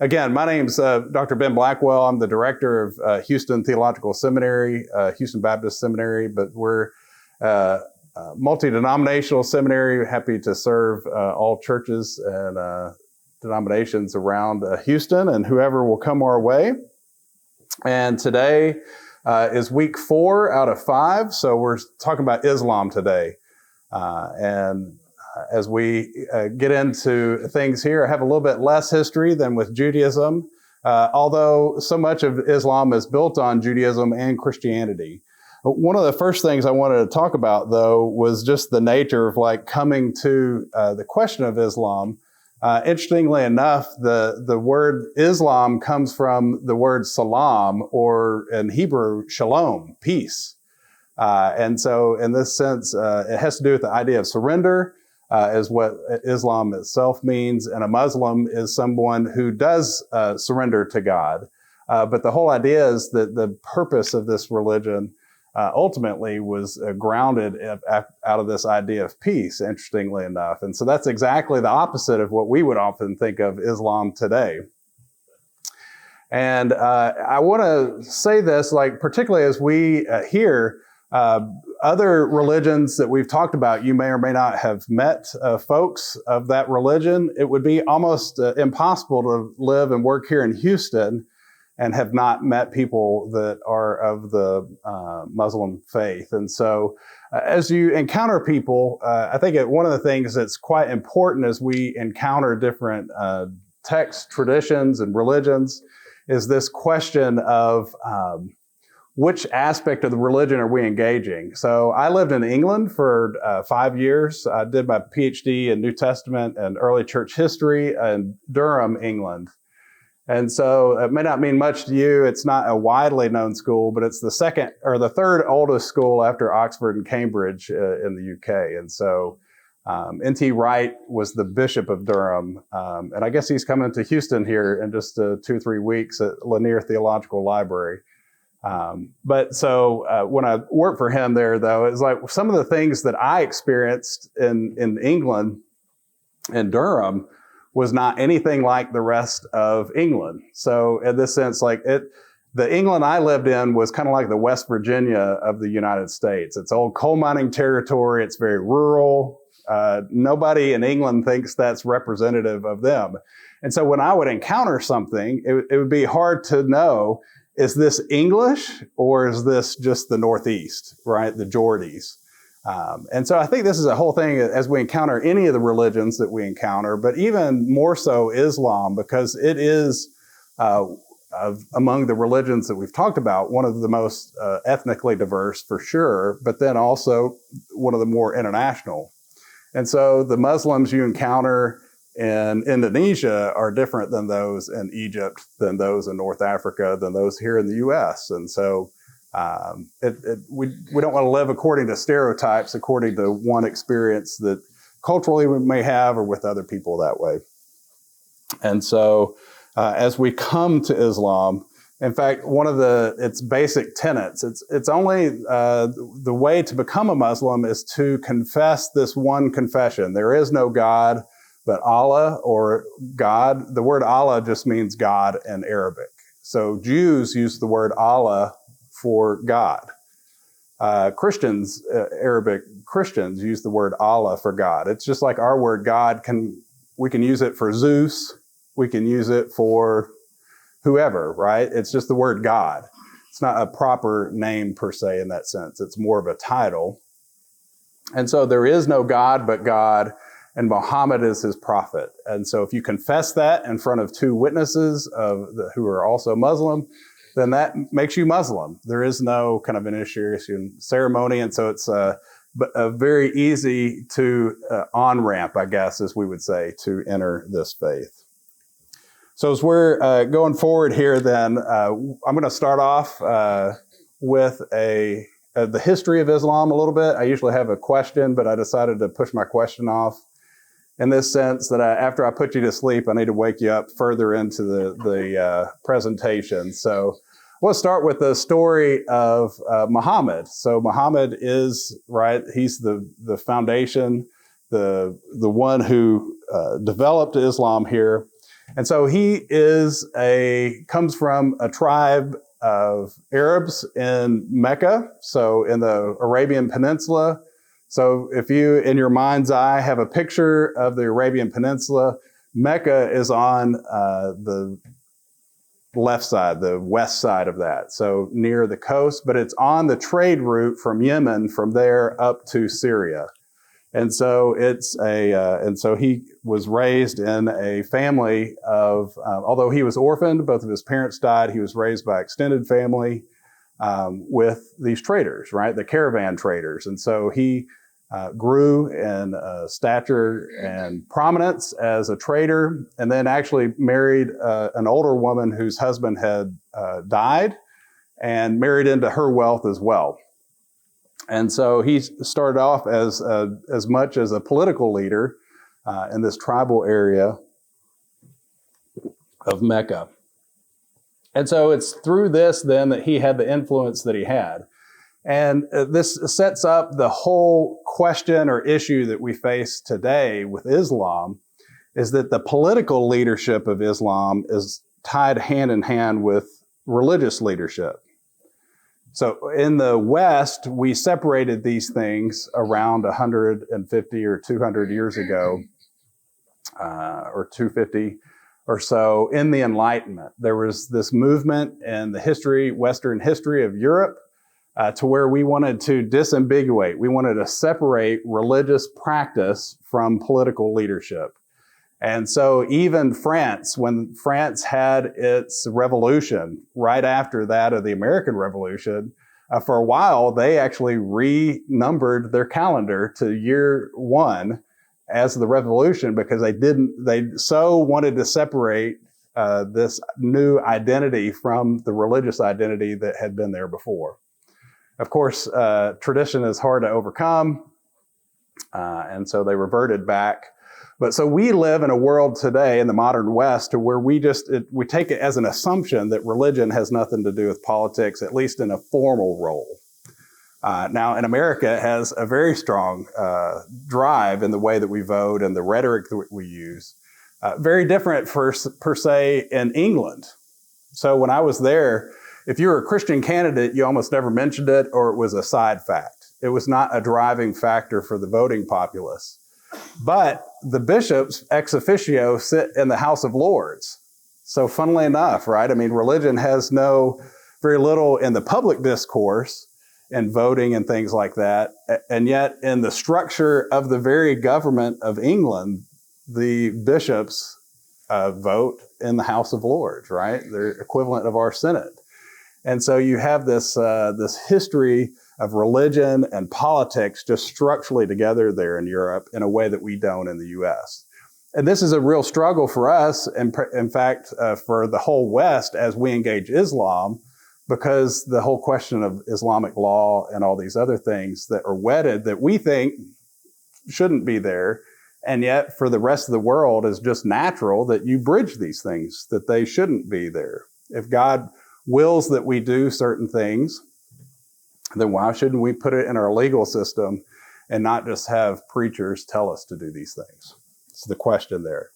again, my name's Dr. Ben Blackwell. I'm the director of Houston Theological Seminary, Houston Baptist Seminary, but we're multi-denominational seminary, happy to serve all churches and denominations around Houston and whoever will come our way. And today is week 4 out of 5, so we're talking about Islam today. And as we get into things here, I have a little bit less history than with Judaism, although so much of Islam is built on Judaism and Christianity. One of the first things I wanted to talk about, though, was just the nature of coming to the question of Islam. Interestingly enough, the word Islam comes from the word salam, or in Hebrew, shalom, peace. And so in this sense, it has to do with the idea of surrender, is what Islam itself means. And a Muslim is someone who does surrender to God. But the whole idea is that the purpose of this religion ultimately was grounded out of this idea of peace, interestingly enough. And so that's exactly the opposite of what we would often think of Islam today. And I want to say this, particularly as we hear other religions that we've talked about, you may or may not have met folks of that religion. It would be almost impossible to live and work here in Houston and have not met people that are of the Muslim faith. And so as you encounter people, I think one of the things that's quite important as we encounter different texts, traditions, and religions is this question of which aspect of the religion are we engaging? So I lived in England for 5 years. I did my PhD in New Testament and early church history in Durham, England. And so it may not mean much to you. It's not a widely known school, but it's the second or the third oldest school after Oxford and Cambridge in the UK. And so N.T. Wright was the Bishop of Durham. And I guess he's coming to Houston here in just 2-3 weeks at Lanier Theological Library. But so when I worked for him there, though, it's like some of the things that I experienced in England and Durham was not anything like the rest of England. So in this sense, the England I lived in was kind of like the West Virginia of the United States. It's old coal mining territory. It's very rural. Nobody in England thinks that's representative of them. And so when I would encounter something, it would be hard to know, is this English or is this just the Northeast, right? The Geordies. And so I think this is a whole thing as we encounter any of the religions that we encounter, but even more so Islam, because it is among the religions that we've talked about, one of the most ethnically diverse for sure, but then also one of the more international. And so the Muslims you encounter in Indonesia are different than those in Egypt, than those in North Africa, than those here in the U.S. And so we don't want to live according to stereotypes, according to one experience that culturally we may have or with other people that way. And so as we come to Islam, in fact, one of its basic tenets, it's only the way to become a Muslim is to confess this one confession. There is no God but Allah, or God. The word Allah just means God in Arabic. So Jews use the word Allah for God. Arabic Christians use the word Allah for God. It's just like our word God, we can use it for Zeus, we can use it for whoever, right? It's just the word God. It's not a proper name per se in that sense. It's more of a title. And so there is no God but God, and Muhammad is his prophet. And so if you confess that in front of 2 witnesses who are also Muslim, then that makes you Muslim. There is no kind of initiation ceremony. And so it's a very easy to on-ramp, I guess, as we would say, to enter this faith. So as we're going forward here, then I'm going to start off with the history of Islam a little bit. I usually have a question, but I decided to push my question off in this sense that after I put you to sleep, I need to wake you up further into the presentation. So we'll start with the story of Muhammad. So Muhammad is, right, he's the foundation, the one who developed Islam here. And so he comes from a tribe of Arabs in Mecca, so in the Arabian Peninsula. So if you, in your mind's eye, have a picture of the Arabian Peninsula, Mecca is on the left side, the west side of that, so near the coast, but it's on the trade route from Yemen, from there up to Syria. And so he was raised in a family of, although he was orphaned, both of his parents died, he was raised by extended family with these traders, right? The caravan traders. And so he grew in stature and prominence as a trader, and then actually married an older woman whose husband had died, and married into her wealth as well. And so he started off as much as a political leader in this tribal area of Mecca. And so it's through this then that he had the influence that he had. And this sets up the whole question or issue that we face today with Islam, is that the political leadership of Islam is tied hand in hand with religious leadership. So in the West, we separated these things around 150 or 200 years ago, or 250 or so, in the Enlightenment. There was this movement in the Western history of Europe, to where we wanted to disambiguate. We wanted to separate religious practice from political leadership. And so even France, when France had its revolution right after that of the American Revolution, for a while, they actually renumbered their calendar to year 1 as the revolution, because they so wanted to separate this new identity from the religious identity that had been there before. Of course, tradition is hard to overcome, and so they reverted back. But so we live in a world today in the modern West to where we take it as an assumption that religion has nothing to do with politics, at least in a formal role. Now, in America, it has a very strong drive in the way that we vote and the rhetoric that we use. Very different, per se, in England. So when I was there, if you were a Christian candidate, you almost never mentioned it, or it was a side fact. It was not a driving factor for the voting populace. But the bishops ex officio sit in the House of Lords. So funnily enough, right? I mean, religion has very little in the public discourse and voting and things like that. And yet in the structure of the very government of England, the bishops vote in the House of Lords, right? They're equivalent of our Senate. And so you have this history of religion and politics just structurally together there in Europe in a way that we don't in the U.S. And this is a real struggle for us, and in fact, for the whole West as we engage Islam, because the whole question of Islamic law and all these other things that are wedded that we think shouldn't be there, and yet for the rest of the world is just natural that you bridge these things, that they shouldn't be there. If God wills that we do certain things, then why shouldn't we put it in our legal system and not just have preachers tell us to do these things? It's the question there.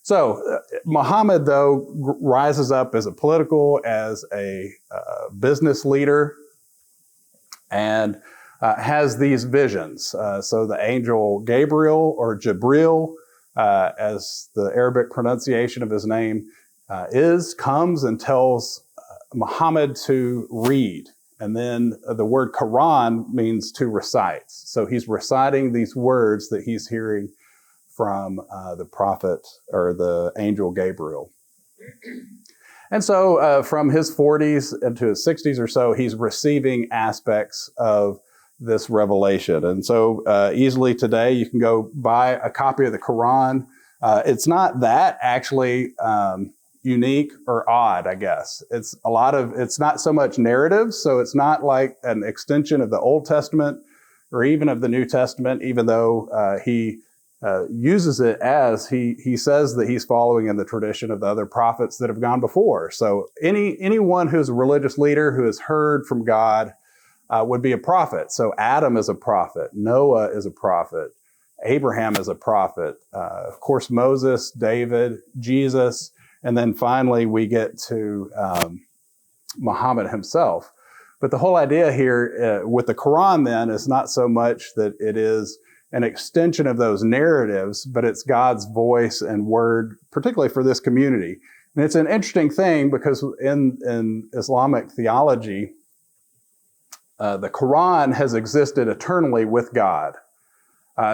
So Muhammad, though, rises up as a business leader, and has these visions. So the angel Gabriel, or Jibril, as the Arabic pronunciation of his name comes and tells Muhammad to read. And then the word Quran means to recite. So he's reciting these words that he's hearing from the prophet or the angel Gabriel. And so from his 40s into his 60s or so, he's receiving aspects of this revelation. And so easily today, you can go buy a copy of the Quran. It's not that actually unique or odd, I guess. It's not so much narrative, so it's not like an extension of the Old Testament or even of the New Testament, even though he uses it as he says that he's following in the tradition of the other prophets that have gone before. So anyone who's a religious leader who has heard from God would be a prophet. So Adam is a prophet, Noah is a prophet, Abraham is a prophet, of course Moses, David, Jesus. And then finally, we get to Muhammad himself. But the whole idea here with the Quran then is not so much that it is an extension of those narratives, but it's God's voice and word, particularly for this community. And it's an interesting thing because in Islamic theology, the Quran has existed eternally with God.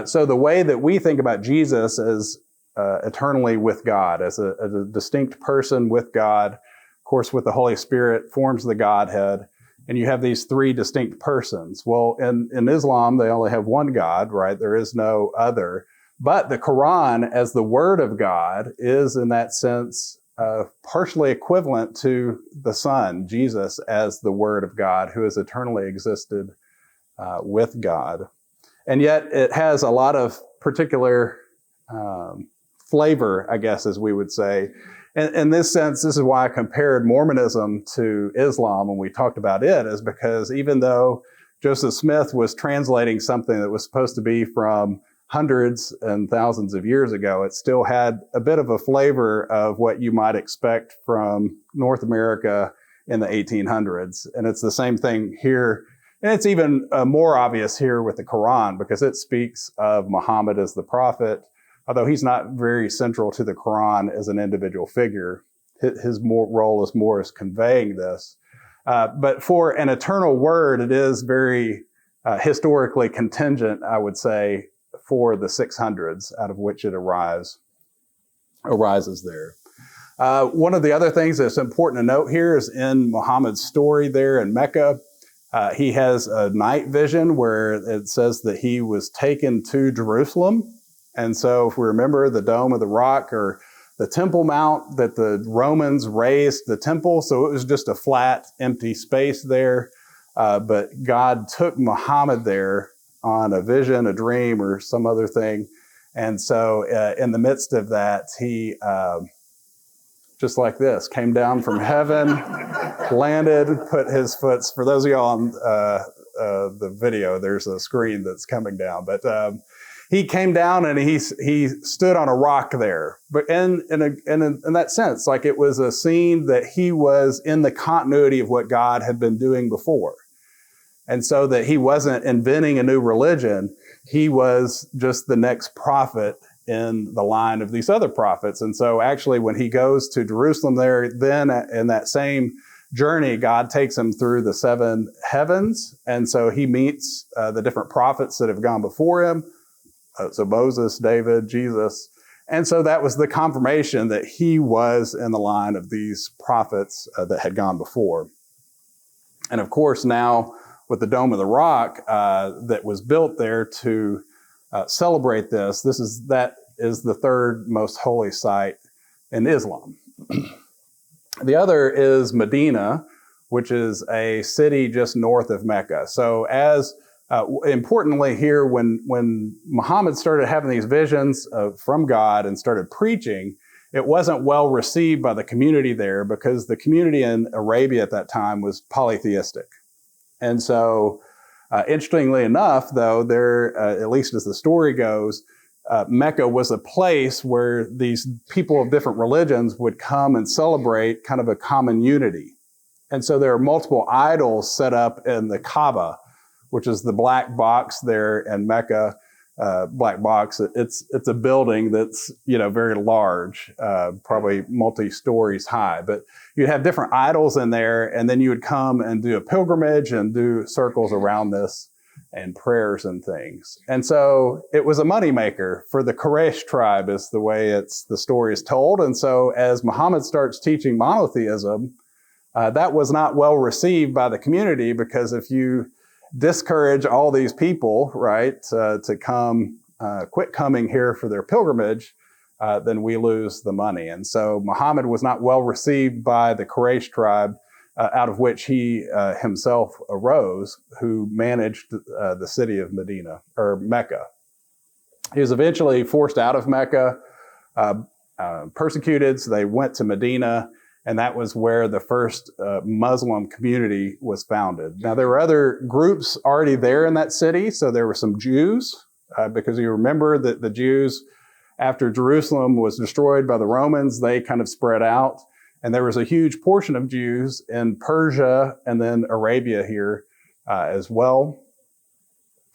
So the way that we think about Jesus as eternally with God, as a distinct person with God, of course, with the Holy Spirit, forms the Godhead. And you have these three distinct persons. Well, in Islam, they only have one God, right? There is no other. But the Quran, as the Word of God, is in that sense partially equivalent to the Son, Jesus, as the Word of God, who has eternally existed with God. And yet it has a lot of particular flavor, I guess, as we would say. In this sense, this is why I compared Mormonism to Islam when we talked about it, is because even though Joseph Smith was translating something that was supposed to be from hundreds and thousands of years ago, it still had a bit of a flavor of what you might expect from North America in the 1800s. And it's the same thing here. And it's even more obvious here with the Quran because it speaks of Muhammad as the prophet. Although he's not very central to the Quran as an individual figure, his role is more as conveying this. But for an eternal word, it is very historically contingent, I would say, for the 600s out of which it arises there. One of the other things that's important to note here is in Muhammad's story there in Mecca, he has a night vision where it says that he was taken to Jerusalem. And so if we remember the Dome of the Rock or the Temple Mount, that the Romans raised the temple. So it was just a flat, empty space there. But God took Muhammad there on a vision, a dream, or some other thing. And so in the midst of that, he, just like this, came down from heaven, landed, put his foot, for those of y'all on the video, there's a screen that's coming down. But he came down and he stood on a rock there. But in that sense, like it was a scene that he was in the continuity of what God had been doing before. And so that he wasn't inventing a new religion, he was just the next prophet in the line of these other prophets. And so actually when he goes to Jerusalem there, then in that same journey, God takes him through the 7 heavens. And so he meets the different prophets that have gone before him. So Moses, David, Jesus. And so that was the confirmation that he was in the line of these prophets that had gone before. And of course, now with the Dome of the Rock that was built there to celebrate this, that is the third most holy site in Islam. The other is Medina, which is a city just north of Mecca. So as importantly here, when Muhammad started having these visions from God and started preaching, it wasn't well received by the community there because the community in Arabia at that time was polytheistic. And so, interestingly enough, though, there, at least as the story goes, Mecca was a place where these people of different religions would come and celebrate kind of a common unity. And so there are multiple idols set up in the Kaaba, which is the black box there in Mecca. Black box, it's a building that's, very large, probably multi-stories high. But you'd have different idols in there, and then you would come and do a pilgrimage and do circles around this and prayers and things. And so it was a moneymaker for the Quraysh tribe is the way the story is told. And so as Muhammad starts teaching monotheism, that was not well received by the community because if you discourage all these people, right, to quit coming here for their pilgrimage, then we lose the money. And so Muhammad was not well received by the Quraysh tribe, out of which he himself arose, who managed the city of Medina or Mecca. He was eventually forced out of Mecca, persecuted, so they went to Medina. And that was where the first Muslim community was founded. Now, there were other groups already there in that city. So there were some Jews, because you remember that the Jews, after Jerusalem was destroyed by the Romans, they kind of spread out. And there was a huge portion of Jews in Persia and then Arabia here as well.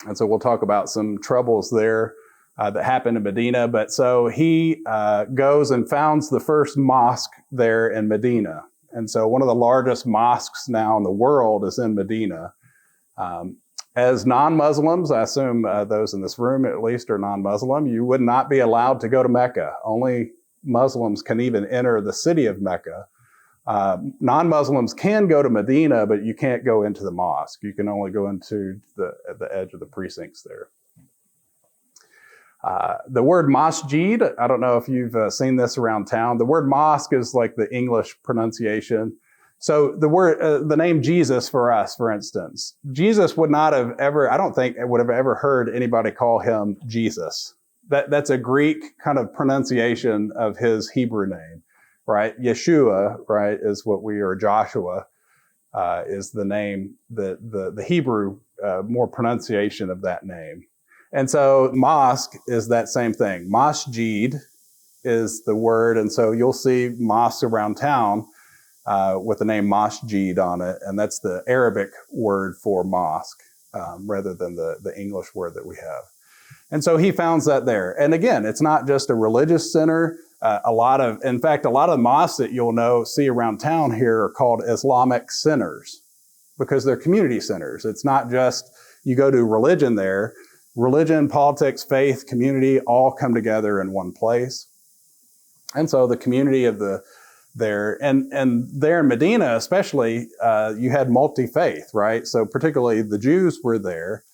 And so we'll talk about some troubles there that happened in Medina. But so he goes and founds the first mosque there in Medina. And so one of the largest mosques now in the world is in Medina. As non-Muslims, I assume those in this room at least are non-Muslim, you would not be allowed to go to Mecca. Only Muslims can even enter the city of Mecca. Non-Muslims can go to Medina, but you can't go into the mosque. You can only go into the edge of the precincts there. The word masjid, I don't know if you've seen this around town. The word mosque is like the English pronunciation. So the name Jesus for us, for instance, Jesus would not have ever, I don't think would have ever heard anybody call him Jesus. That's a Greek kind of pronunciation of his Hebrew name, right? Yeshua, right, is what we are. Joshua is the name, the Hebrew more pronunciation of that name. And so mosque is that same thing. Masjid is the word, and so you'll see mosques around town with the name masjid on it, and that's the Arabic word for mosque rather than the English word that we have. And so he founds that there. And again, it's not just a religious center. In fact, a lot of the mosques that you'll see around town here are called Islamic centers because they're community centers. It's not just you go to religion there. Religion, politics, faith, community all come together in one place. And so the community of there in Medina especially, you had multi-faith, right? So particularly the Jews were there.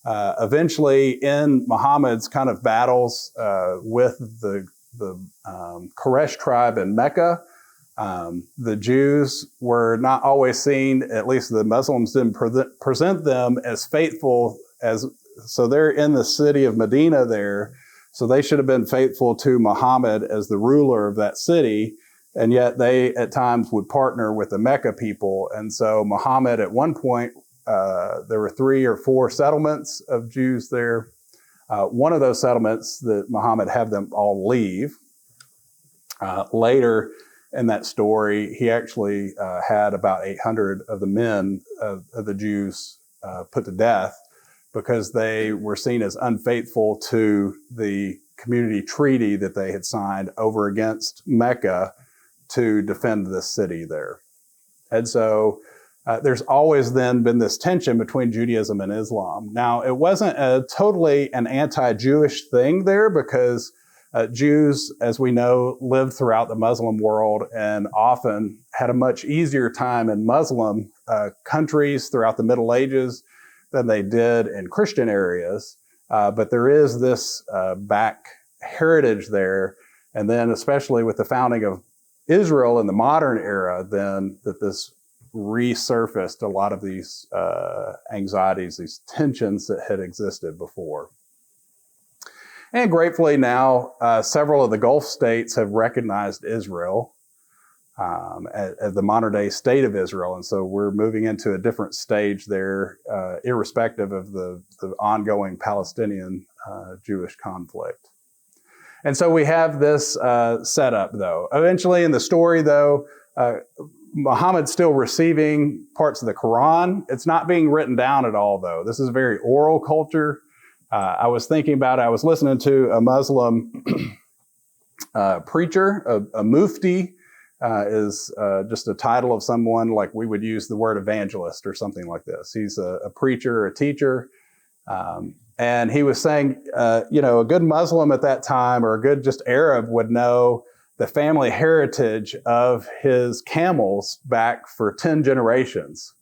Eventually in Muhammad's kind of battles with the Quraysh tribe in Mecca, the Jews were not always seen, at least the Muslims didn't present them as faithful so they're in the city of Medina there, so they should have been faithful to Muhammad as the ruler of that city. And yet they, at times, would partner with the Mecca people. And so Muhammad, at one point, there were 3 or 4 settlements of Jews there. One of those settlements that Muhammad had them all leave. Later in that story, he actually had about 800 of the men of the Jews put to death because they were seen as unfaithful to the community treaty that they had signed over against Mecca to defend this city there. And so there's always then been this tension between Judaism and Islam. Now, it wasn't totally an anti-Jewish thing there because Jews, as we know, lived throughout the Muslim world and often had a much easier time in Muslim countries throughout the Middle Ages than they did in Christian areas. But there is this back heritage there. And then especially with the founding of Israel in the modern era, then that this resurfaced a lot of these anxieties, these tensions that had existed before. And gratefully now, several of the Gulf states have recognized Israel as the modern day state of Israel. And so we're moving into a different stage there, irrespective of the ongoing Palestinian Jewish conflict. And so we have this setup, though. Eventually in the story, though, Muhammad's still receiving parts of the Quran. It's not being written down at all, though. This is a very oral culture. I was thinking about it. I was listening to a Muslim preacher, a mufti, is just a title of someone like we would use the word evangelist or something like this. He's a preacher, a teacher. And he was saying, a good Muslim at that time or a good just Arab would know the family heritage of his camels back for 10 generations.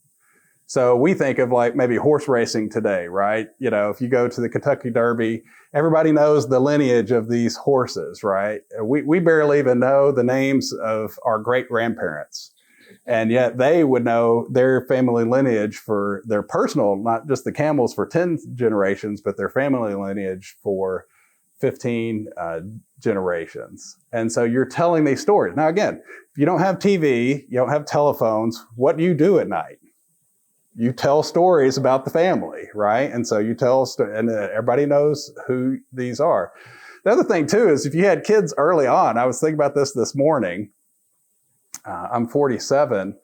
So we think of like maybe horse racing today, right? If you go to the Kentucky Derby, everybody knows the lineage of these horses, right? We barely even know the names of our great-grandparents. And yet they would know their family lineage for their personal, not just the camels for 10 generations, but their family lineage for 15 generations. And so you're telling these stories. Now, again, if you don't have TV, you don't have telephones, what do you do at night? You tell stories about the family, right? And so you tell, and everybody knows who these are. The other thing too is if you had kids early on, I was thinking about this morning. I'm 47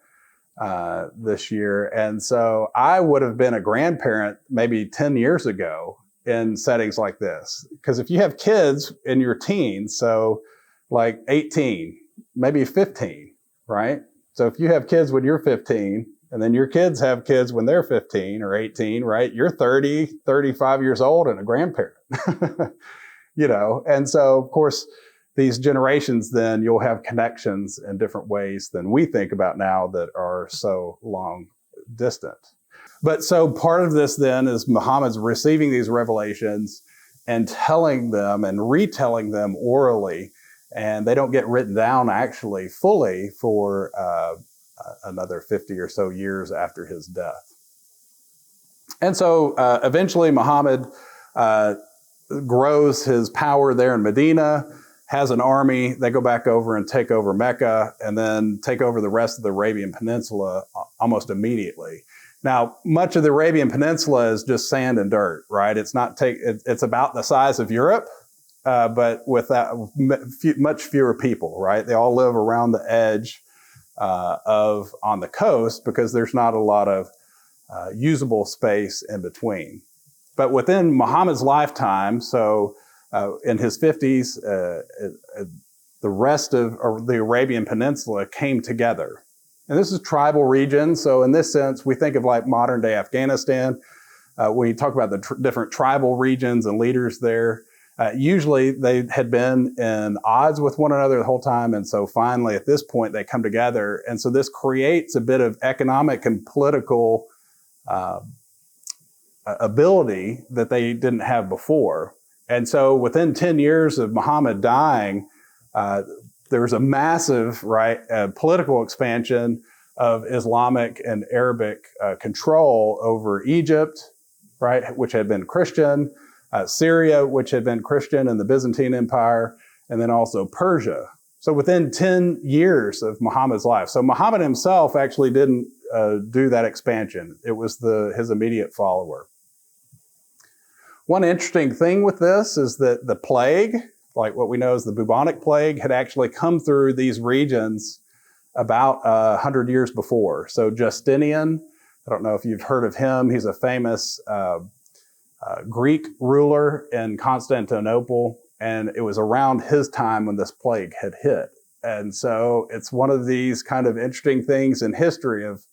this year, and so I would have been a grandparent maybe 10 years ago in settings like this. Because if you have kids in your teens, so like 18, maybe 15, right? So if you have kids when you're 15, and then your kids have kids when they're 15 or 18, right? You're 30, 35 years old and a grandparent. And so of course, these generations, then you'll have connections in different ways than we think about now that are so long distant. But so part of this then is Muhammad's receiving these revelations and telling them and retelling them orally, and they don't get written down actually fully for another 50 or so years after his death. And so eventually Muhammad grows his power there in Medina, has an army. They go back over and take over Mecca and then take over the rest of the Arabian Peninsula almost immediately. Now, much of the Arabian Peninsula is just sand and dirt, right? It's about the size of Europe, but with that much fewer people, right? They all live around the edge on the coast because there's not a lot of usable space in between. But within Muhammad's lifetime, so in his 50s, the rest of the Arabian Peninsula came together. And this is tribal region. So in this sense, we think of like modern day Afghanistan. When you talk about the different tribal regions and leaders there, usually they had been in odds with one another the whole time. And so finally, at this point, they come together. And so this creates a bit of economic and political ability that they didn't have before. And so within 10 years of Muhammad dying, there was a massive political expansion of Islamic and Arabic control over Egypt, right, which had been Christian, Syria, which had been Christian in the Byzantine Empire, and then also Persia. So within 10 years of Muhammad's life. So Muhammad himself actually didn't do that expansion. It was his immediate follower. One interesting thing with this is that the plague, like what we know as the bubonic plague, had actually come through these regions about 100 years before. So Justinian, I don't know if you've heard of him. He's a famous Greek ruler in Constantinople, and it was around his time when this plague had hit. And so it's one of these kind of interesting things in history of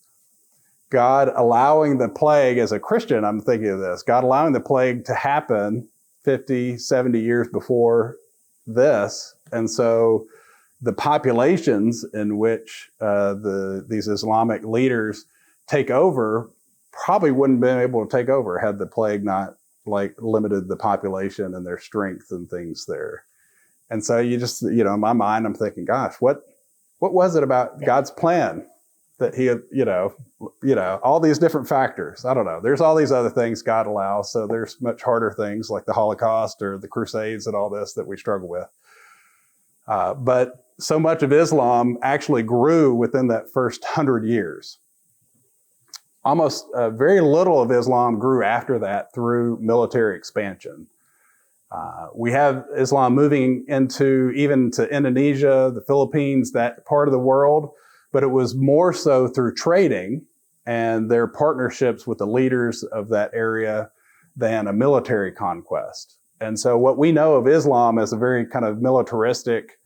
God allowing the plague, as a Christian, I'm thinking of this, God allowing the plague to happen 50, 70 years before this. And so the populations in which these Islamic leaders take over probably wouldn't have been able to take over had the plague not limited the population and their strength and things there. And so you just, in my mind, I'm thinking, gosh, what was it about God's plan that he had, all these different factors? I don't know. There's all these other things God allows. So there's much harder things like the Holocaust or the Crusades and all this that we struggle with. But so much of Islam actually grew within that first 100 years. Almost very little of Islam grew after that through military expansion. We have Islam moving even to Indonesia, the Philippines, that part of the world, but it was more so through trading and their partnerships with the leaders of that area than a military conquest. And so what we know of Islam as a very kind of militaristic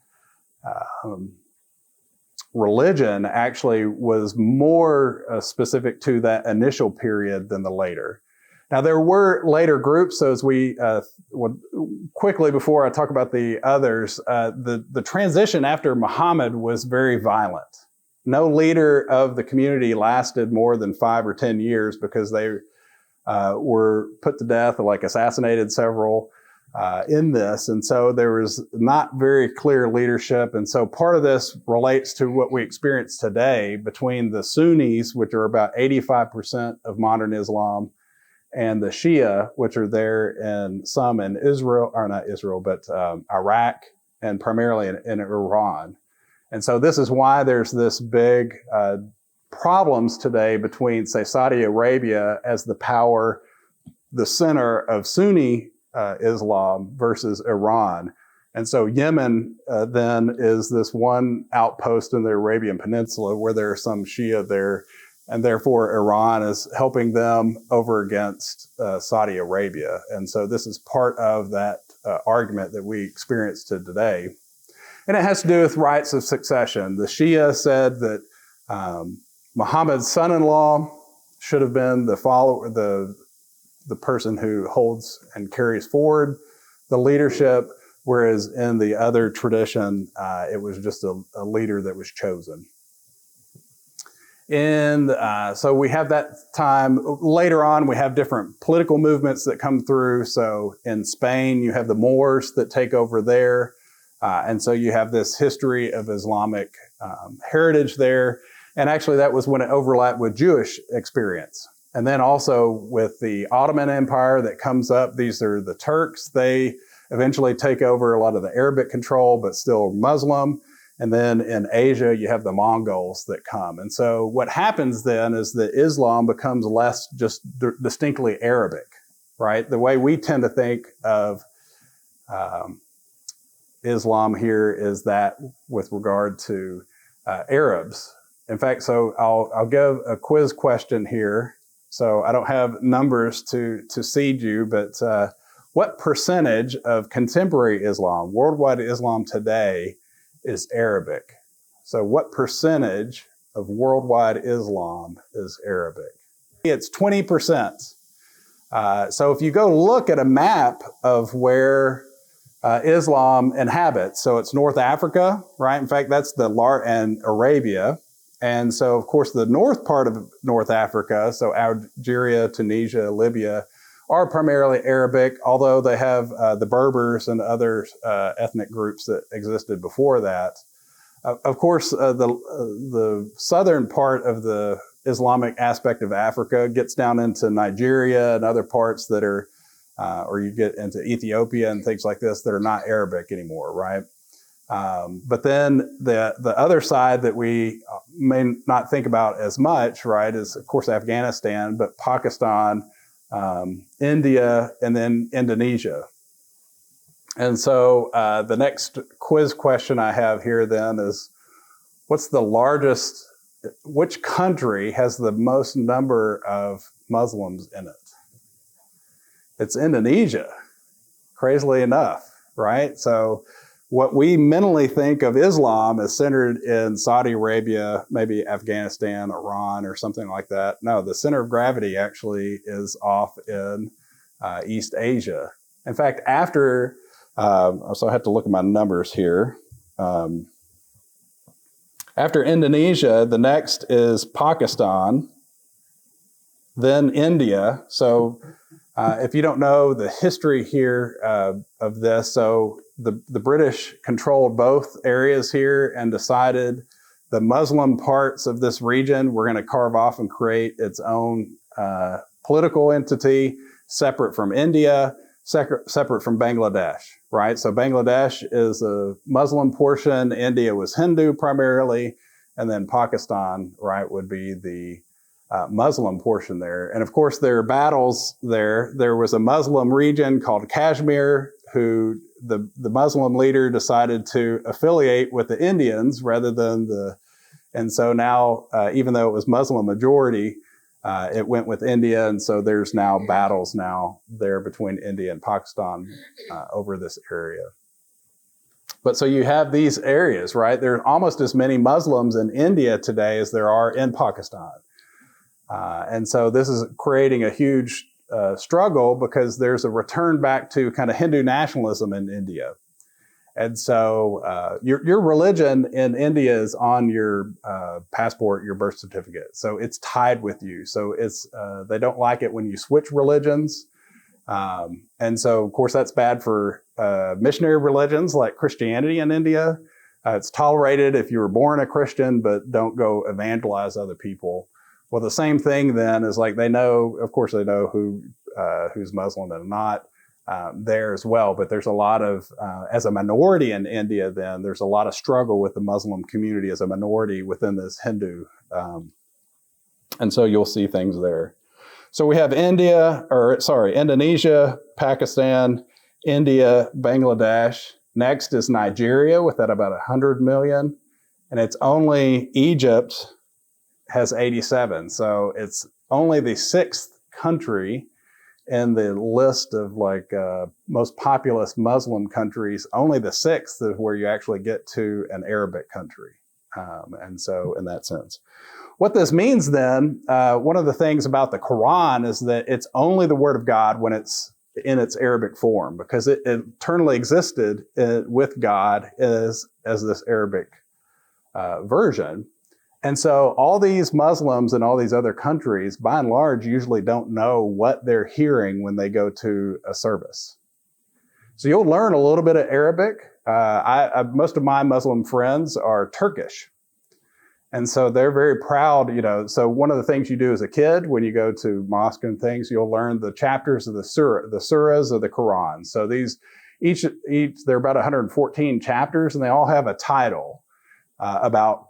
religion actually was more specific to that initial period than the later. Now, there were later groups, so as we quickly, before I talk about the others, the transition after Muhammad was very violent. No leader of the community lasted more than 5 or 10 years because they were put to death or assassinated several in this. And so there was not very clear leadership. And so part of this relates to what we experience today between the Sunnis, which are about 85% of modern Islam, and the Shia, which are there in some in Israel, or not Israel, but Iraq, and primarily in Iran. And so this is why there's this big problems today between, say, Saudi Arabia as the power, the center of Sunni Islam versus Iran. And so Yemen then is this one outpost in the Arabian Peninsula where there are some Shia there, and therefore Iran is helping them over against Saudi Arabia. And so this is part of that argument that we experience to today. And it has to do with rights of succession. The Shia said that Muhammad's son-in-law should have been the person who holds and carries forward the leadership, whereas in the other tradition, it was just a leader that was chosen. And so we have that time. Later on, we have different political movements that come through. So in Spain, you have the Moors that take over there. And so you have this history of Islamic heritage there. And actually, that was when it overlapped with Jewish experience. And then also with the Ottoman Empire that comes up, these are the Turks. They eventually take over a lot of the Arabic control, but still Muslim. And then in Asia, you have the Mongols that come. And so what happens then is that Islam becomes less just distinctly Arabic, right? The way we tend to think of Islam here is that with regard to Arabs. In fact, so I'll give a quiz question here. So I don't have numbers to seed you, but what percentage of contemporary Islam, worldwide Islam today, is Arabic? So what percentage of worldwide Islam is Arabic? It's 20%. So if you go look at a map of where Islam inhabits, so it's North Africa, right? In fact, that's and Arabia. And so, of course, the north part of North Africa, so Algeria, Tunisia, Libya, are primarily Arabic, although they have the Berbers and other ethnic groups that existed before that. Of course, the southern part of the Islamic aspect of Africa gets down into Nigeria and other parts that are, or you get into Ethiopia and things like this that are not Arabic anymore, right? But then the other side that we may not think about as much, right, is of course Afghanistan, but Pakistan, India, and then Indonesia. And so the next quiz question I have here then is, which country has the most number of Muslims in it? It's Indonesia, crazily enough, right? So what we mentally think of Islam is centered in Saudi Arabia, maybe Afghanistan, Iran, or something like that. No, the center of gravity actually is off in East Asia. In fact, after, so I have to look at my numbers here. After Indonesia, the next is Pakistan, then India. So if you don't know the history here of this, so the British controlled both areas here and decided the Muslim parts of this region we're going to carve off and create its own political entity separate from India, separate from Bangladesh, right? So Bangladesh is a Muslim portion, India was Hindu primarily, and then Pakistan, right, would be the Muslim portion there. And of course, there are battles there. There was a Muslim region called Kashmir, who the Muslim leader decided to affiliate with the Indians rather than and so now, even though it was Muslim majority, it went with India. And so there's now battles now there between India and Pakistan over this area. But so you have these areas, right? There are almost as many Muslims in India today as there are in Pakistan. And so this is creating a huge struggle because there's a return back to kind of Hindu nationalism in India. And so your religion in India is on your passport, your birth certificate. So it's tied with you. So it's they don't like it when you switch religions. And so, of course, that's bad for missionary religions like Christianity in India. It's tolerated if you were born a Christian, but don't go evangelize other people. Well, the same thing then is like they know, of course, they know who's Muslim and not there as well. But there's a lot of, as a minority in India, then there's a lot of struggle with the Muslim community as a minority within this Hindu. And so you'll see things there. So we have Indonesia, Pakistan, India, Bangladesh. Next is Nigeria with that about 100 million. And it's only Egypt has 87. So it's only the sixth country in the list of most populous Muslim countries, only the sixth is where you actually get to an Arabic country. And so in that sense. What this means then, one of the things about the Quran is that it's only the Word of God when it's in its Arabic form, because it eternally existed with God as this Arabic version. And so all these Muslims in all these other countries, by and large, usually don't know what they're hearing when they go to a service. So you'll learn a little bit of Arabic. Most of my Muslim friends are Turkish. And so they're very proud, So one of the things you do as a kid when you go to mosque and things, you'll learn the chapters of the surahs of the Quran. So these, each they're about 114 chapters, and they all have a title about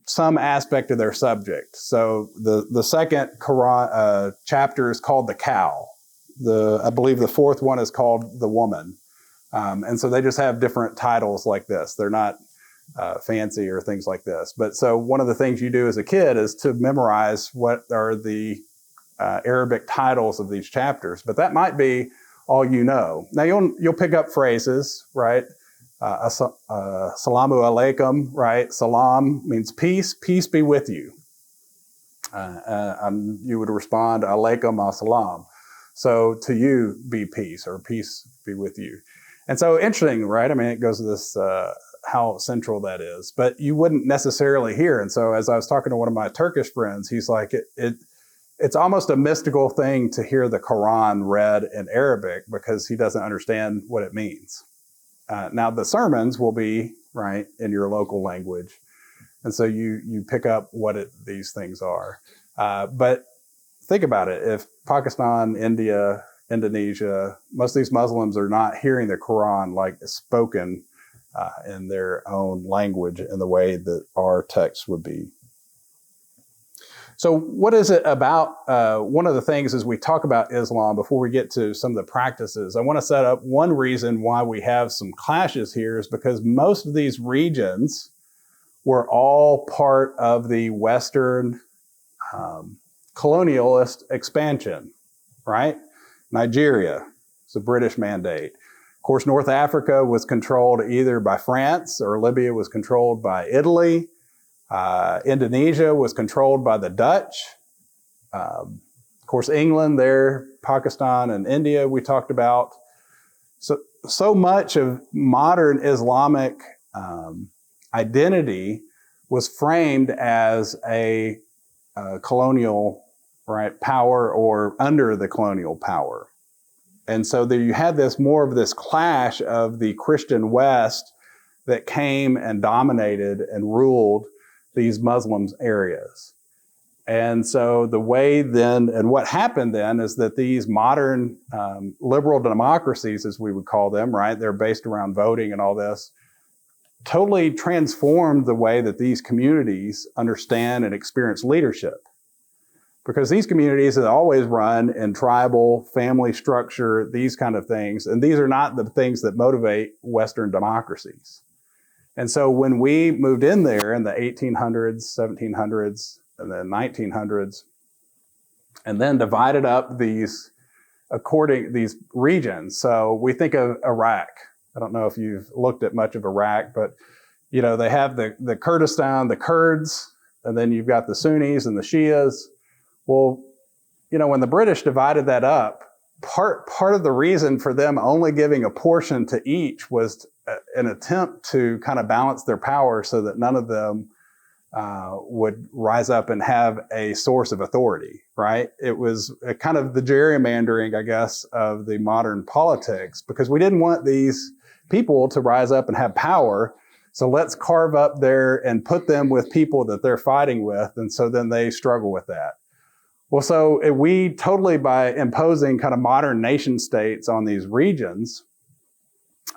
some aspect of their subject. So the second Quran chapter is called the cow. I believe the fourth one is called the woman. And so they just have different titles like this. They're not fancy or things like this. But so one of the things you do as a kid is to memorize what are the Arabic titles of these chapters. But that might be all you know. Now you'll pick up phrases, right? Salamu alaikum, right? Salam means peace. Peace be with you. And you would respond, alaikum assalam. So to you be peace, or peace be with you. And so interesting, right? I mean, it goes to this, how central that is. But you wouldn't necessarily hear. And so as I was talking to one of my Turkish friends, he's like, it's almost a mystical thing to hear the Quran read in Arabic because he doesn't understand what it means. Now the sermons will be right in your local language, and so you pick up what these things are. But think about it: if Pakistan, India, Indonesia, most of these Muslims are not hearing the Quran like spoken in their own language in the way that our text would be. So what is it about, one of the things as we talk about Islam, before we get to some of the practices, I want to set up one reason why we have some clashes here is because most of these regions were all part of the Western colonialist expansion, right? Nigeria, it's a British mandate. Of course, North Africa was controlled either by France, or Libya was controlled by Italy. Indonesia was controlled by the Dutch. Of course, England there, Pakistan and India we talked about. So much of modern Islamic identity was framed as a colonial power, or under the colonial power. And so there you had more of this clash of the Christian West that came and dominated and ruled these Muslims areas. And so the way then, and what happened then, is that these modern liberal democracies, as we would call them, right, they're based around voting and all this, totally transformed the way that these communities understand and experience leadership. Because these communities have always run in tribal, family structure, these kind of things, and these are not the things that motivate Western democracies. And so when we moved in there in the 1800s, 1700s, and then 1900s, and then divided up these regions. So we think of Iraq. I don't know if you've looked at much of Iraq, but they have the Kurdistan, the Kurds, and then you've got the Sunnis and the Shias. Well, when the British divided that up, part of the reason for them only giving a portion to each was an attempt to kind of balance their power so that none of them would rise up and have a source of authority, right? It was kind of the gerrymandering, I guess, of the modern politics, because we didn't want these people to rise up and have power. So let's carve up there and put them with people that they're fighting with. And so then they struggle with that. Well, so we totally, by imposing kind of modern nation states on these regions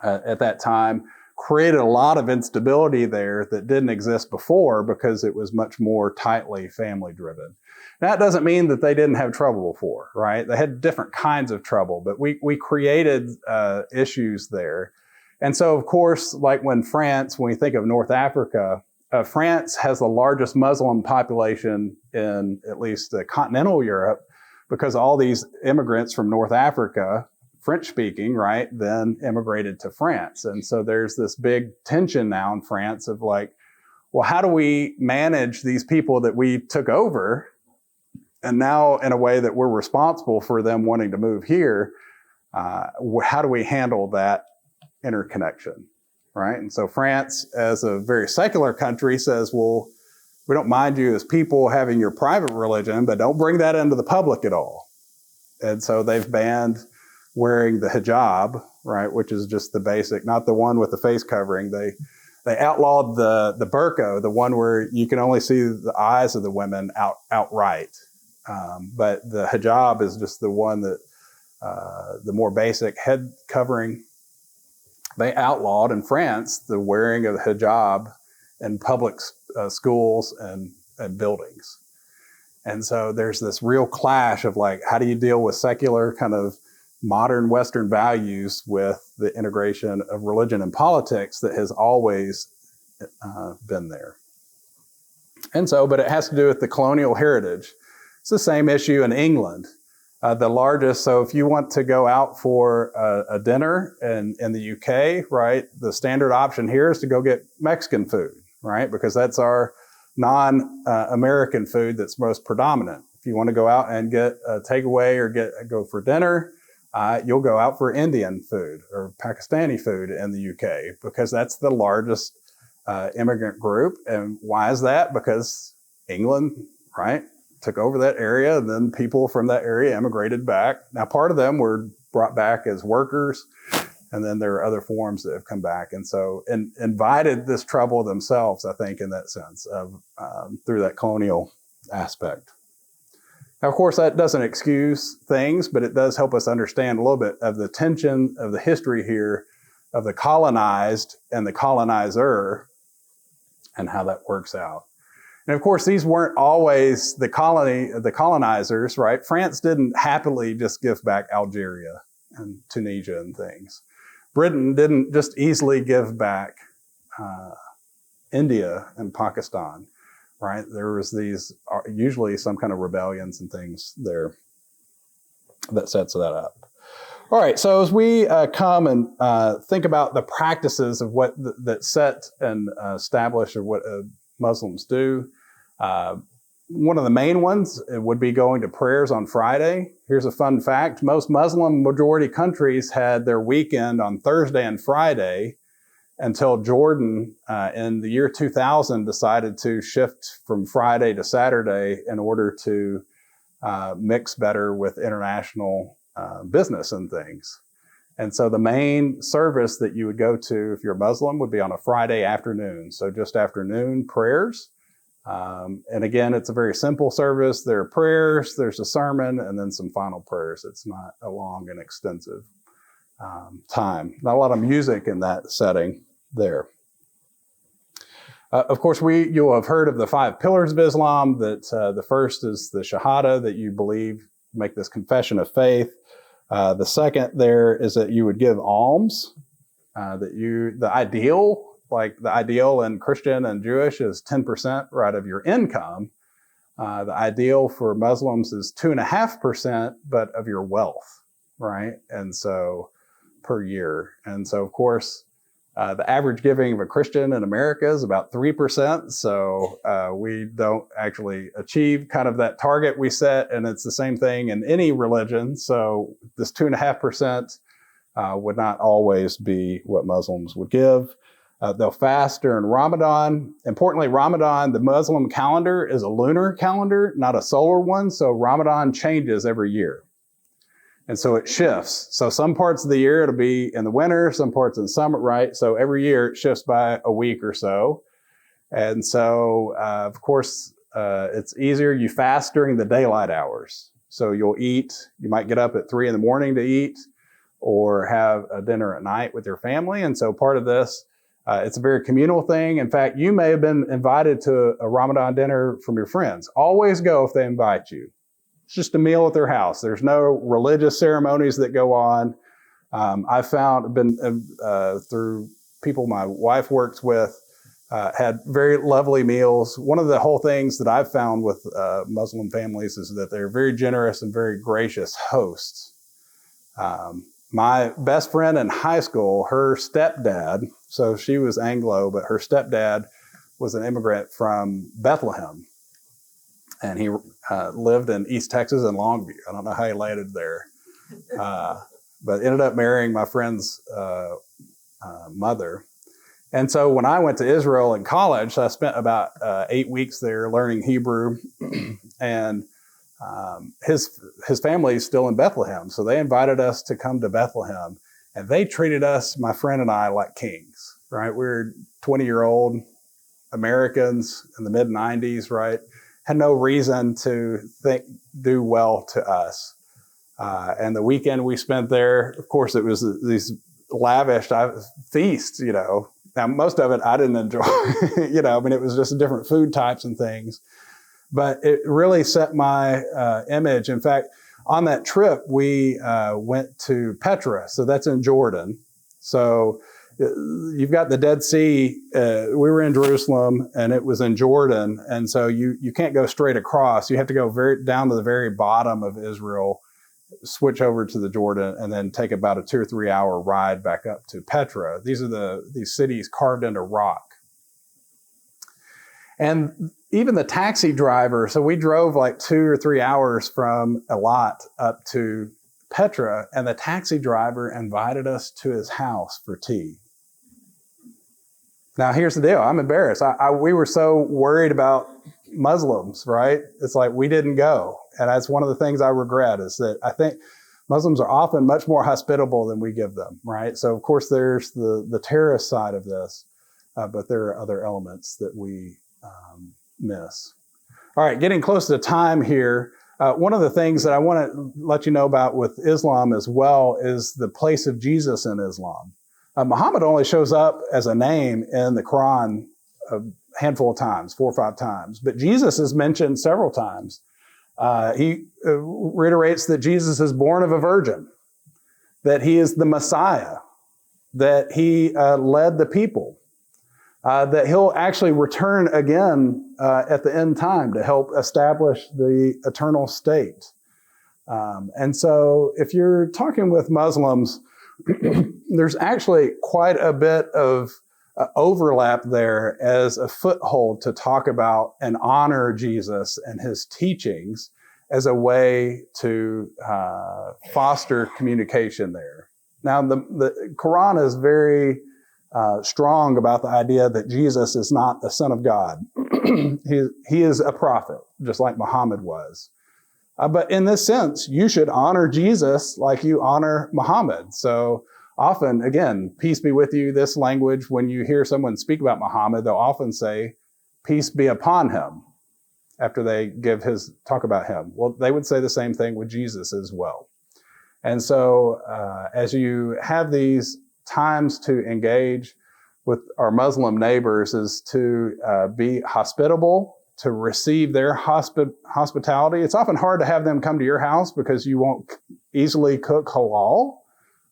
at that time, created a lot of instability there that didn't exist before because it was much more tightly family driven. That doesn't mean that they didn't have trouble before, right? They had different kinds of trouble, but we created issues there. And so, of course, like when we think of North Africa, France has the largest Muslim population in at least continental Europe because all these immigrants from North Africa, French speaking, right, then immigrated to France. And so there's this big tension now in France of like, well, how do we manage these people that we took over? And now in a way that we're responsible for them wanting to move here, how do we handle that interconnection, right? And so France, as a very secular country, says, well, we don't mind you as people having your private religion, but don't bring that into the public at all. And so they've banned wearing the hijab, right, which is just the basic, not the one with the face covering. They outlawed the burqa, the one where you can only see the eyes of the women outright. But the hijab is just the one that, the more basic head covering. They outlawed in France the wearing of the hijab in public schools and buildings. And so there's this real clash of like, how do you deal with secular kind of modern Western values with the integration of religion and politics that has always been there. And so, but it has to do with the colonial heritage. It's the same issue in England. The largest, so if you want to go out for a dinner in the UK, right, the standard option here is to go get Mexican food, right, because that's our non-American food that's most predominant. If you want to go out and get a takeaway or go for dinner, you'll go out for Indian food or Pakistani food in the UK because that's the largest immigrant group. And why is that? Because England, right, took over that area, and then people from that area immigrated back. Now, part of them were brought back as workers, and then there are other forms that have come back. And so invited this trouble themselves, I think, in that sense, of through that colonial aspect. Now, of course, that doesn't excuse things, but it does help us understand a little bit of the tension of the history here of the colonized and the colonizer and how that works out. And of course, these weren't always the colonizers, right? France didn't happily just give back Algeria and Tunisia and things. Britain didn't just easily give back India and Pakistan, right? There was these, usually some kind of rebellions and things there that sets that up. All right, so as we come and think about the practices of what that set and establish or what Muslims do. One of the main ones would be going to prayers on Friday. Here's a fun fact. Most Muslim majority countries had their weekend on Thursday and Friday until Jordan in the year 2000 decided to shift from Friday to Saturday in order to mix better with international business and things. And so the main service that you would go to if you're Muslim would be on a Friday afternoon. So just afternoon prayers. And again, it's a very simple service. There are prayers, there's a sermon, and then some final prayers. It's not a long and extensive time. Not a lot of music in that setting there. Of course, you'll have heard of the 5 pillars of Islam, that the first is the Shahada, that you believe, make this confession of faith. The second there is that you would give alms, the ideal in Christian and Jewish is 10% right of your income. The ideal for Muslims is 2.5%, but of your wealth, right? And so per year. And so, of course, the average giving of a Christian in America is about 3%. So we don't actually achieve kind of that target we set. And it's the same thing in any religion. So this 2.5% would not always be what Muslims would give. They'll fast during Ramadan. Importantly, Ramadan, the Muslim calendar is a lunar calendar, not a solar one. So Ramadan changes every year. And so it shifts. So some parts of the year, it'll be in the winter, some parts in the summer, right? So every year it shifts by a week or so. And so, of course, it's easier. You fast during the daylight hours. So you'll eat, you might get up at 3 a.m. to eat or have a dinner at night with your family. And so part of this It's a very communal thing. In fact, you may have been invited to a Ramadan dinner from your friends. Always go if they invite you. It's just a meal at their house. There's no religious ceremonies that go on. I've been through people my wife works with, had very lovely meals. One of the whole things that I've found with Muslim families is that they're very generous and very gracious hosts. My best friend in high school, her stepdad, so she was Anglo, but her stepdad was an immigrant from Bethlehem. And he lived in East Texas and Longview. I don't know how he landed there. But ended up marrying my friend's mother. And so when I went to Israel in college, I spent about 8 weeks there learning Hebrew. And his family is still in Bethlehem. So they invited us to come to Bethlehem. And they treated us, my friend and I, like kings, right? We were 20-year-old Americans in the mid-90s, right? Had no reason to do well to us. And the weekend we spent there, of course, it was these lavish feasts, you know. Now, most of it I didn't enjoy, you know, I mean, it was just different food types and things. But it really set my image. In fact, on that trip, we went to Petra. So that's in Jordan. So you've got the Dead Sea. We were in Jerusalem, and it was in Jordan. And so you can't go straight across. You have to go down to the very bottom of Israel, switch over to the Jordan, and then take about a 2 or 3 hour ride back up to Petra. These are these cities carved into rock. And even the taxi driver, so we drove like 2 or 3 hours from Eilat up to Petra, and the taxi driver invited us to his house for tea. Now, here's the deal. I'm embarrassed. We were so worried about Muslims, right? It's like we didn't go. And that's one of the things I regret, is that I think Muslims are often much more hospitable than we give them, right? So, of course, there's the terrorist side of this, but there are other elements that we miss. All right, getting close to time here. One of the things that I want to let you know about with Islam as well is the place of Jesus in Islam. Muhammad only shows up as a name in the Quran a handful of times, 4 or 5 times, but Jesus is mentioned several times. He reiterates that Jesus is born of a virgin, that he is the Messiah, that he led the people, that he'll actually return again at the end time to help establish the eternal state. And so if you're talking with Muslims, there's actually quite a bit of overlap there as a foothold to talk about and honor Jesus and his teachings as a way to foster communication there. Now, the Quran is very strong about the idea that Jesus is not the Son of God. He is a prophet, just like Muhammad was. But in this sense, you should honor Jesus like you honor Muhammad. So often, again, peace be with you, this language, when you hear someone speak about Muhammad, they'll often say, peace be upon him, after they talk about him. Well, they would say the same thing with Jesus as well. And so as you have these times to engage with our Muslim neighbors, is to be hospitable, to receive their hospitality. It's often hard to have them come to your house because you won't easily cook halal.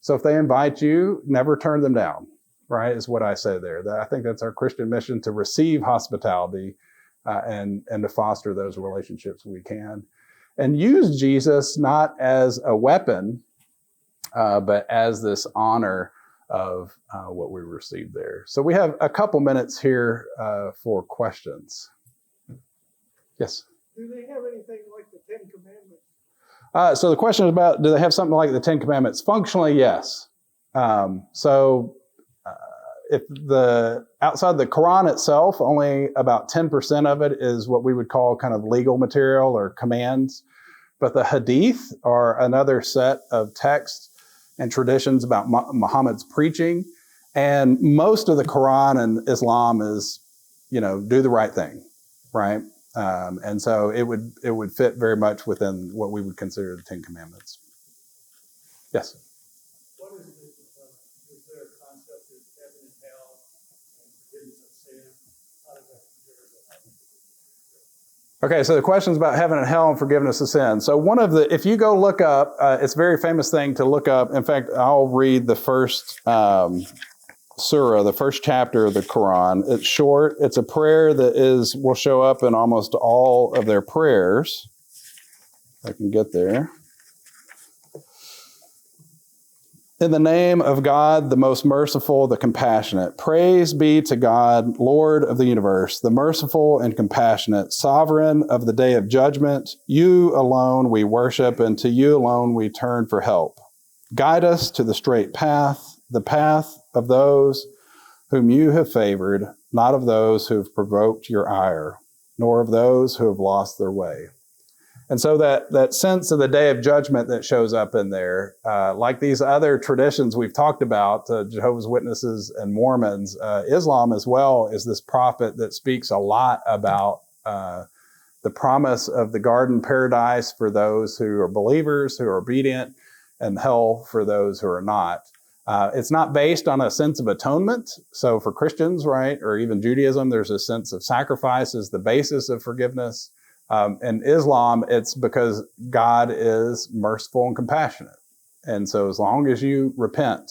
So if they invite you, never turn them down, right, is what I say there. I think that's our Christian mission, to receive hospitality and to foster those relationships we can. And use Jesus not as a weapon, but as this honor of what we received there. So we have a couple minutes here for questions. Yes? Do they have anything like the Ten Commandments? So the question is about, do they have something like the Ten Commandments? Functionally, yes. If outside the Quran itself, only about 10% of it is what we would call kind of legal material or commands. But the Hadith are another set of texts and traditions about Muhammad's preaching. And most of the Quran and Islam is, do the right thing, right? And so it would fit very much within what we would consider the Ten Commandments. Yes? What is there a concept of heaven and hell? Okay, so the question's about heaven and hell and forgiveness of sin. So if you go look up, it's a very famous thing to look up. In fact, I'll read the first surah, the first chapter of the Quran. It's short. It's a prayer that will show up in almost all of their prayers. If I can get there. In the name of God, the most merciful, the compassionate. Praise be to God, Lord of the universe, the merciful and compassionate, sovereign of the day of judgment. You alone we worship, and to you alone we turn for help. Guide us to the straight path, the path of those whom you have favored, not of those who have provoked your ire, nor of those who have lost their way. And so that sense of the day of judgment that shows up in there, like these other traditions we've talked about, Jehovah's Witnesses and Mormons, Islam as well is this prophet that speaks a lot about the promise of the garden paradise for those who are believers, who are obedient, and hell for those who are not. It's not based on a sense of atonement. So for Christians, right, or even Judaism, there's a sense of sacrifice as the basis of forgiveness. In Islam, it's because God is merciful and compassionate. And so as long as you repent,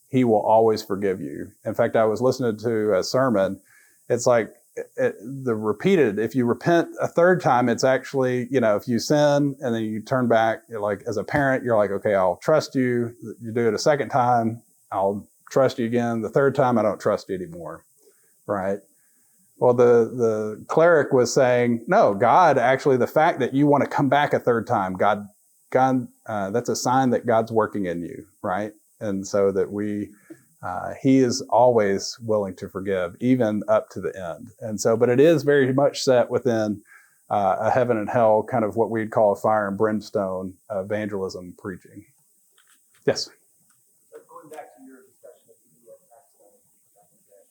he will always forgive you. In fact, I was listening to a sermon. It's like if you repent a third time, it's actually, if you sin and then you turn back, you're like, as a parent, you're like, okay, I'll trust you. You do it a second time, I'll trust you again. The third time, I don't trust you anymore, right? Well, the cleric was saying, no, God, actually, the fact that you want to come back a third time, God, that's a sign that God's working in you, right? And so that he is always willing to forgive, even up to the end. And so, but it is very much set within a heaven and hell, kind of what we'd call a fire and brimstone evangelism preaching. Yes? Going back to your discussion of the Pakistan back in the day,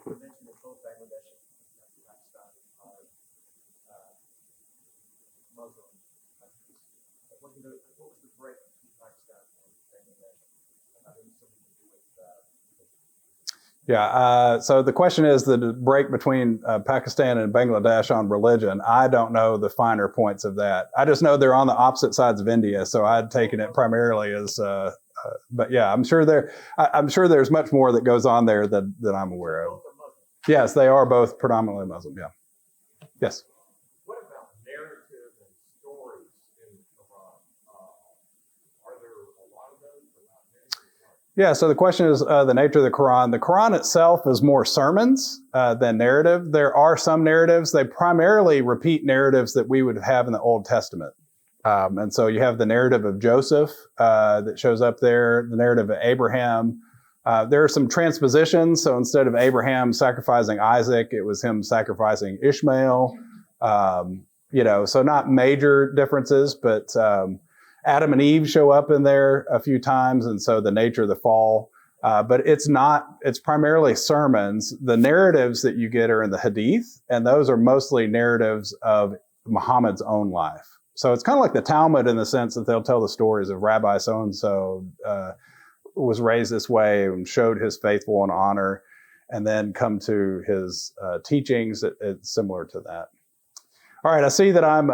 you mentioned that both Bangladesh and Pakistan are Muslim countries. What was the break between Pakistan and Bangladesh? I think something to do with Yeah, so the question is the break between Pakistan and Bangladesh on religion. I don't know the finer points of that. I just know they're on the opposite sides of India, so I'd taken it primarily as. But yeah, I'm sure there's much more that goes on there that I'm aware of. Yes, they are both predominantly Muslim. Yeah. Yes. What about narrative and stories in the Quran? Are there a lot of those or not many? Yeah, so the question is the nature of the Quran. The Quran itself is more sermons than narrative. There are some narratives. They primarily repeat narratives that we would have in the Old Testament. And so you have the narrative of Joseph that shows up there, the narrative of Abraham. There are some transpositions. So instead of Abraham sacrificing Isaac, it was him sacrificing Ishmael. So not major differences, but Adam and Eve show up in there a few times. And so the nature of the fall. But it's primarily sermons. The narratives that you get are in the Hadith, and those are mostly narratives of Muhammad's own life. So it's kind of like the Talmud in the sense that they'll tell the stories of Rabbi so-and-so was raised this way and showed his faithful and honor, and then come to his teachings. It's similar to that. All right, I see that I'm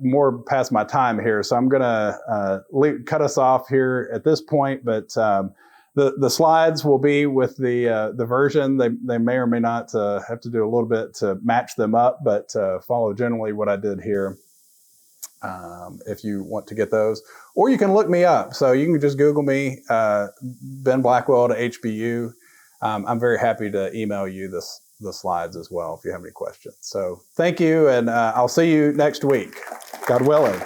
more past my time here, so I'm going to cut us off here at this point. But the slides will be with the version. They may or may not have to do a little bit to match them up, but follow generally what I did here. If you want to get those, or you can look me up. So you can just Google me, Ben Blackwell to HBU. I'm very happy to email you the slides as well if you have any questions. So thank you, and I'll see you next week, God willing.